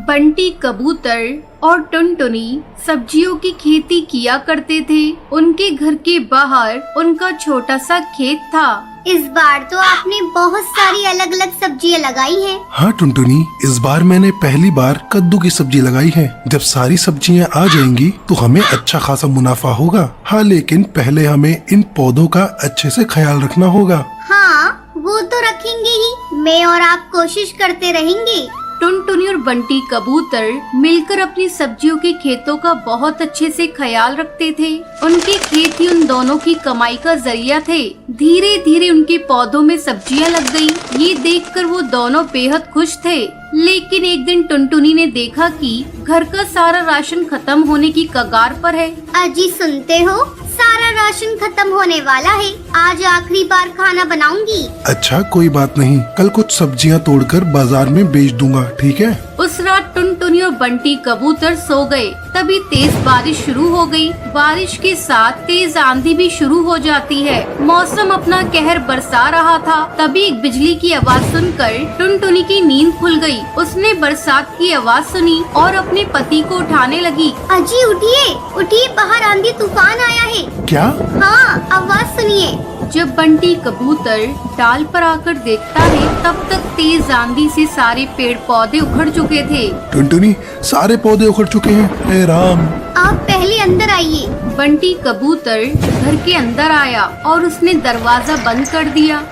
बंटी कबूतर और टुनटुनी सब्जियों की खेती किया करते थे। उनके घर के बाहर उनका छोटा सा खेत था। इस बार तो आपने बहुत सारी अलग अलग सब्जियां लगाई हैं। हाँ टुनटुनी, इस बार मैंने पहली बार कद्दू की सब्जी लगाई है। जब सारी सब्जियां आ जाएंगी तो हमें अच्छा खासा मुनाफा होगा। हाँ, लेकिन पहले हमें इन पौधों का अच्छे से ख्याल रखना होगा। हाँ, वो तो रखेंगे ही। मैं और आप कोशिश करते रहेंगे। टुनटुनी और बंटी कबूतर मिलकर अपनी सब्जियों के खेतों का बहुत अच्छे से ख्याल रखते थे। उनके खेत ही उन दोनों की कमाई का जरिया थे। धीरे धीरे उनके पौधों में सब्जियां लग गई। ये देखकर वो दोनों बेहद खुश थे। लेकिन एक दिन टुनटुनी ने देखा कि घर का सारा राशन खत्म होने की कगार पर है। अजी सुनते हो, सारा राशन खत्म होने वाला है। आज आखिरी बार खाना बनाऊंगी। अच्छा, कोई बात नहीं, कल कुछ सब्जियां तोड़कर बाजार में बेच दूंगा, ठीक है? उस रात टुनटुनी और बंटी कबूतर सो गए। तभी तेज बारिश शुरू हो गई। बारिश के साथ तेज आंधी भी शुरू हो जाती है। मौसम अपना कहर बरसा रहा था। तभी एक बिजली की आवाज सुनकर टुनटुनी की नींद खुल गई। उसने बरसात की आवाज सुनी और अपने पति को उठाने लगी। अजी उठिए, उठिए, बाहर आंधी तूफान आया है। क्या? हाँ, आवाज सुनिए। जब बंटी कबूतर डाल पर आकर देखता है, तब तक तेज आंधी से सारे पेड़ पौधे उखड़ चुके थे। टुनटुनी, सारे पौधे उखड़ चुके हैं। हे राम! आप पहले अंदर आइए। बंटी कबूतर घर के अंदर आया और उसने दरवाजा बंद कर दिया।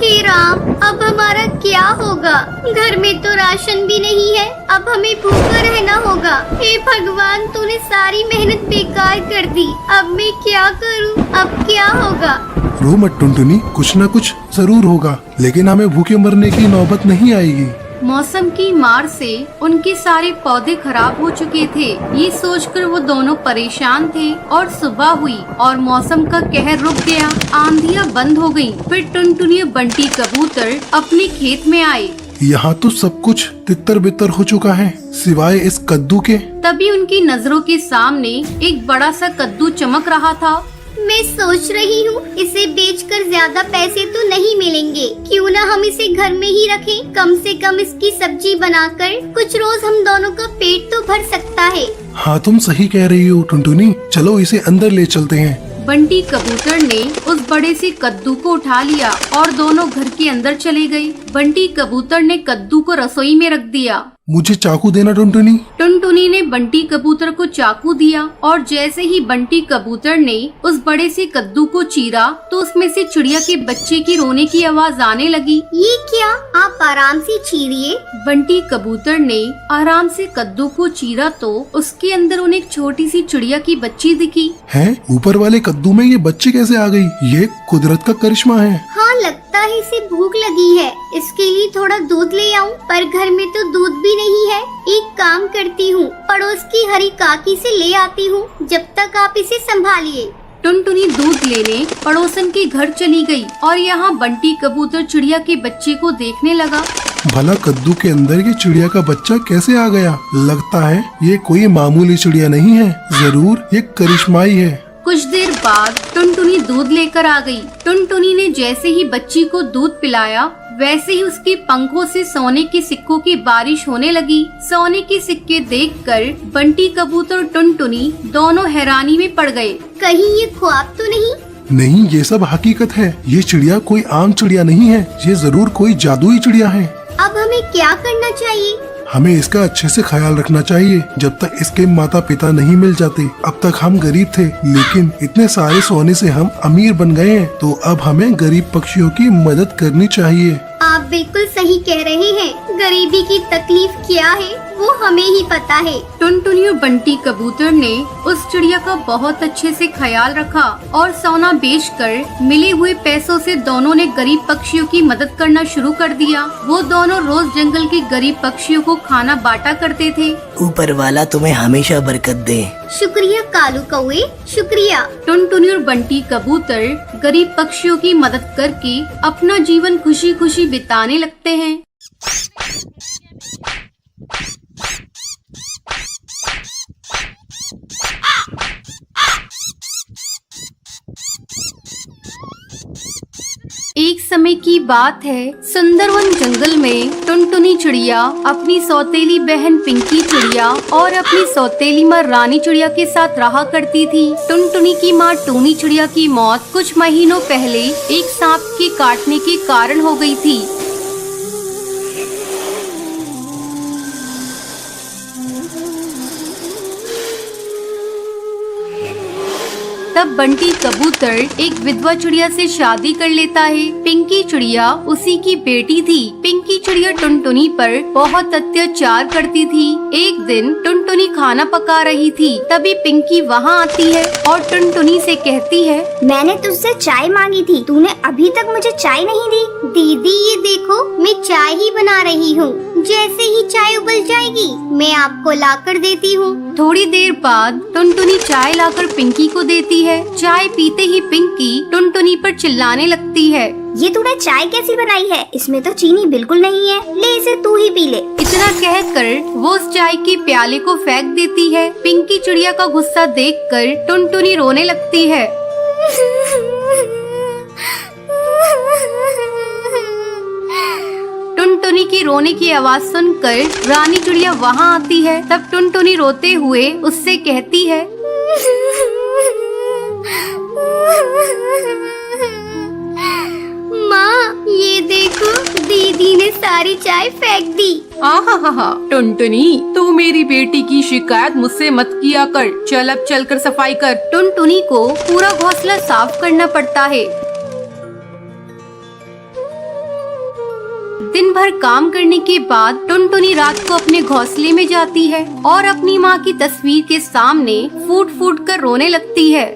हे राम, अब हमारा क्या होगा? घर में तो राशन भी नहीं है। अब हमें भूखा रहना होगा। हे भगवान, तूने सारी मेहनत बेकार कर दी। अब मैं क्या करूं? अब क्या होगा? रो मत टुनटुनी, कुछ न कुछ जरूर होगा, लेकिन हमें भूखे मरने की नौबत नहीं आएगी। मौसम की मार से उनके सारे पौधे खराब हो चुके थे। ये सोचकर वो दोनों परेशान थे और सुबह हुई और मौसम का कहर रुक गया। आंधियां बंद हो गईं। फिर टुनटुनी और बंटी कबूतर अपने खेत में आए। यहाँ तो सब कुछ तितर बितर हो चुका है, सिवाय इस कद्दू के। तभी उनकी नजरों के सामने एक बड़ा सा कद्दू चमक रहा था। मैं सोच रही हूँ, इसे बेचकर ज्यादा पैसे तो नहीं मिलेंगे। क्यों ना हम इसे घर में ही रखें। कम से कम इसकी सब्जी बनाकर कुछ रोज हम दोनों का पेट तो भर सकता है। हाँ, तुम सही कह रही हो टुनटुनी, चलो इसे अंदर ले चलते हैं। बंटी कबूतर ने उस बड़े से कद्दू को उठा लिया और दोनों घर के अंदर चले गए। बंटी कबूतर ने कद्दू को रसोई में रख दिया। मुझे चाकू देना टुनटुनी। टुनटुनी ने बंटी कबूतर को चाकू दिया और जैसे ही बंटी कबूतर ने उस बड़े से कद्दू को चीरा तो उसमें से चिड़िया के बच्चे की रोने की आवाज आने लगी। ये क्या? आप आराम से चीरिए। बंटी कबूतर ने आराम से कद्दू को चीरा तो उसके अंदर उन्हें एक छोटी सी चिड़िया की बच्ची दिखी। हैं? ऊपर वाले कद्दू में ये बच्चे कैसे आ गई? ये कुदरत का करिश्मा है। हाँ, लगता है इसे भूख लगी है। इसके लिए थोड़ा दूध ले आऊं, पर घर में तो दूध भी नहीं है। एक काम करती हूँ, पड़ोस की हरी काकी से ले आती हूँ। जब तक आप इसे संभालिए। टुनटुनी दूध लेने पड़ोसन के घर चली गई और यहाँ बंटी कबूतर चिड़िया के बच्चे को देखने लगा। भला कद्दू के अंदर ये चिड़िया का बच्चा कैसे आ गया? लगता है ये कोई मामूली चिड़िया नहीं है, जरूर ये करिश्माई है। कुछ देर बाद टुनटुनी दूध लेकर आ गई। टुनटुनी ने जैसे ही बच्ची को दूध पिलाया, वैसे ही उसके पंखों से सोने के सिक्कों की बारिश होने लगी। सोने के सिक्के देखकर बंटी कबूतर और टुनटुनी दोनों हैरानी में पड़ गए। कहीं ये ख्वाब तो नहीं? नहीं, ये सब हकीकत है। ये चिड़िया कोई आम चिड़िया नहीं है, ये जरूर कोई जादुई चिड़िया है। अब हमें क्या करना चाहिए? हमें इसका अच्छे से ख्याल रखना चाहिए जब तक इसके माता पिता नहीं मिल जाते। अब तक हम गरीब थे, लेकिन इतने सारे सोने से हम अमीर बन गए हैं, तो अब हमें गरीब पक्षियों की मदद करनी चाहिए। आप बिल्कुल सही कह रहे हैं। गरीबी की तकलीफ क्या है वो हमें ही पता है। टुनटुनी और बंटी कबूतर ने उस चिड़िया का बहुत अच्छे से ख्याल रखा और सोना बेचकर मिले हुए पैसों से दोनों ने गरीब पक्षियों की मदद करना शुरू कर दिया। वो दोनों रोज जंगल के गरीब पक्षियों को खाना बांटा करते थे। ऊपर वाला तुम्हें हमेशा बरकत दे। शुक्रिया कालू कौवे, शुक्रिया। टुनटुनी और बंटी कबूतर गरीब पक्षियों की मदद करके अपना जीवन खुशी खुशी बिताने लगते हैं। एक समय की बात है, सुंदरवन जंगल में टुनटुनी चिड़िया अपनी सौतेली बहन पिंकी चिड़िया और अपनी सौतेली माँ रानी चिड़िया के साथ रहा करती थी। टुनटुनी की माँ टूनी चिड़िया की मौत कुछ महीनों पहले एक सांप के काटने के कारण हो गई थी। तब बंटी कबूतर एक विधवा चिड़िया से शादी कर लेता है। पिंकी चिड़िया उसी की बेटी थी। पिंकी चिड़िया टुनटुनी पर बहुत अत्याचार करती थी। एक दिन टुनटुनी खाना पका रही थी, तभी पिंकी वहाँ आती है और टुनटुनी से कहती है, मैंने तुझसे चाय मांगी थी, तूने अभी तक मुझे चाय नहीं दी। दीदी ये देखो, मैं चाय ही बना रही हूँ, जैसे ही चाय उबल जाएगी मैं आपको लाकर देती हूँ। थोड़ी देर बाद टुनटुनी चाय लाकर पिंकी को देती है। चाय पीते ही पिंकी टुनटुनी पर चिल्लाने लगती है, ये तूने चाय कैसी बनाई है? इसमें तो चीनी बिल्कुल नहीं है, ले इसे तू ही पी ले। इतना कहकर वो उस चाय के प्याले को फेंक देती है। पिंकी चिड़िया का गुस्सा देखकर टुनटुनी रोने लगती है। टुनटुनी की रोने की आवाज सुनकर रानी चिड़िया वहाँ आती है। तब टुनटुनी रोते हुए उससे कहती है, माँ ये देखो, दीदी ने सारी चाय फेंक दी। आहा, टुनटुनी तू मेरी बेटी की शिकायत मुझसे मत किया कर। चल अब चलकर सफाई कर। टुनटुनी को पूरा घोंसला साफ करना पड़ता है। दिन भर काम करने के बाद टुनटुनी रात को अपने घोंसले में जाती है और अपनी माँ की तस्वीर के सामने फूट फूट कर रोने लगती है।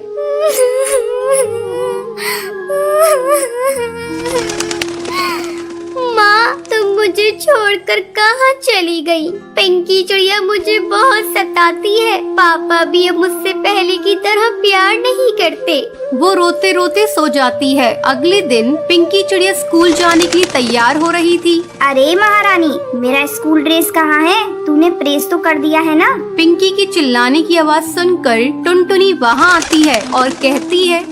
माँ तुम मुझे छोड़कर कहाँ चली गई? पिंकी चिड़िया मुझे बहुत सताती है। पापा भी अब मुझसे पहले की तरह प्यार नहीं करते। वो रोते रोते सो जाती है। अगले दिन पिंकी चिड़िया स्कूल जाने के लिए तैयार हो रही थी। अरे महारानी, मेरा स्कूल ड्रेस कहाँ है? तूने प्रेस तो कर दिया है ना? पिंकी की चिल्लाने की आवाज सुनकर टुनटुनी वहाँ आती है और कहती है,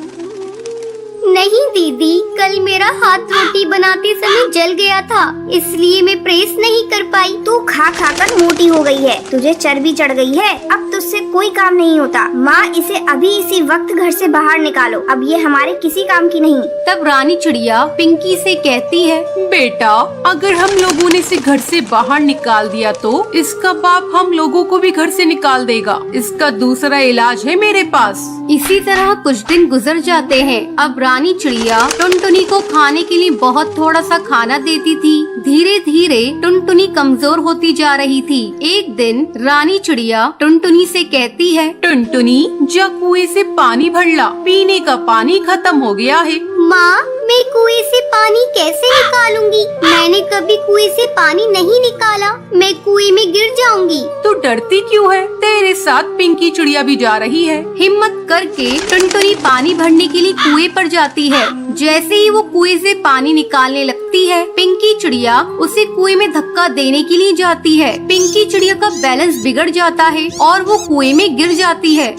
नहीं दीदी, कल मेरा हाथ रोटी बनाते समय जल गया था, इसलिए मैं प्रेस नहीं कर पाई। तू खा खा कर मोटी हो गई है, तुझे चर्बी चढ़ गई है, अब तुझसे कोई काम नहीं होता। माँ इसे अभी इसी वक्त घर से बाहर निकालो, अब ये हमारे किसी काम की नहीं। तब रानी चिड़िया पिंकी से कहती है, बेटा अगर हम लोगों ने इसे घर से बाहर निकाल दिया तो इसका बाप हम लोगों को भी घर से निकाल देगा। इसका दूसरा इलाज है मेरे पास। इसी तरह कुछ दिन गुजर जाते हैं। अब रानी चिड़िया टुनटुनी को खाने के लिए बहुत थोड़ा सा खाना देती थी। धीरे धीरे टुनटुनी कमजोर होती जा रही थी। एक दिन रानी चिड़िया टुनटुनी से कहती है, टुनटुनी जा कुएं से पानी भर ला, पीने का पानी खत्म हो गया है। माँ मैं कुएं से पानी कैसे निकालूंगी? मैंने कभी कुएं से पानी नहीं निकाला, मैं कुएं में गिर जाऊंगी। तू डरती क्यों है? तेरे साथ पिंकी चिड़िया भी जा रही है। हिम्मत करके टुनटुनी पानी भरने के लिए कुएं पर जाती है। जैसे ही वो कुएं से पानी निकालने लगती है, पिंकी चिड़िया उसे कुएं में धक्का देने के लिए जाती है। पिंकी चिड़िया का बैलेंस बिगड़ जाता है और वो कुएं में गिर जाती है।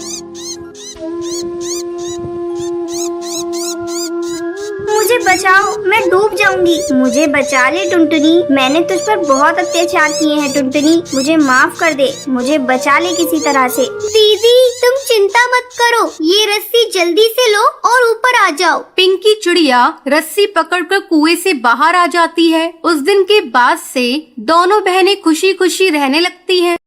मुझे बचाओ, मैं डूब जाऊंगी। मुझे बचा ले टुनटुनी, मैंने तुझ पर बहुत अत्याचार किए हैं टुनटुनी, मुझे माफ कर दे, मुझे बचा ले किसी तरह से। दीदी तुम चिंता मत करो, ये रस्सी जल्दी से लो और ऊपर आ जाओ। पिंकी चिड़िया रस्सी पकड़कर कुएं से बाहर आ जाती है। उस दिन के बाद से दोनों बहनें खुशी खुशी रहने लगती हैं।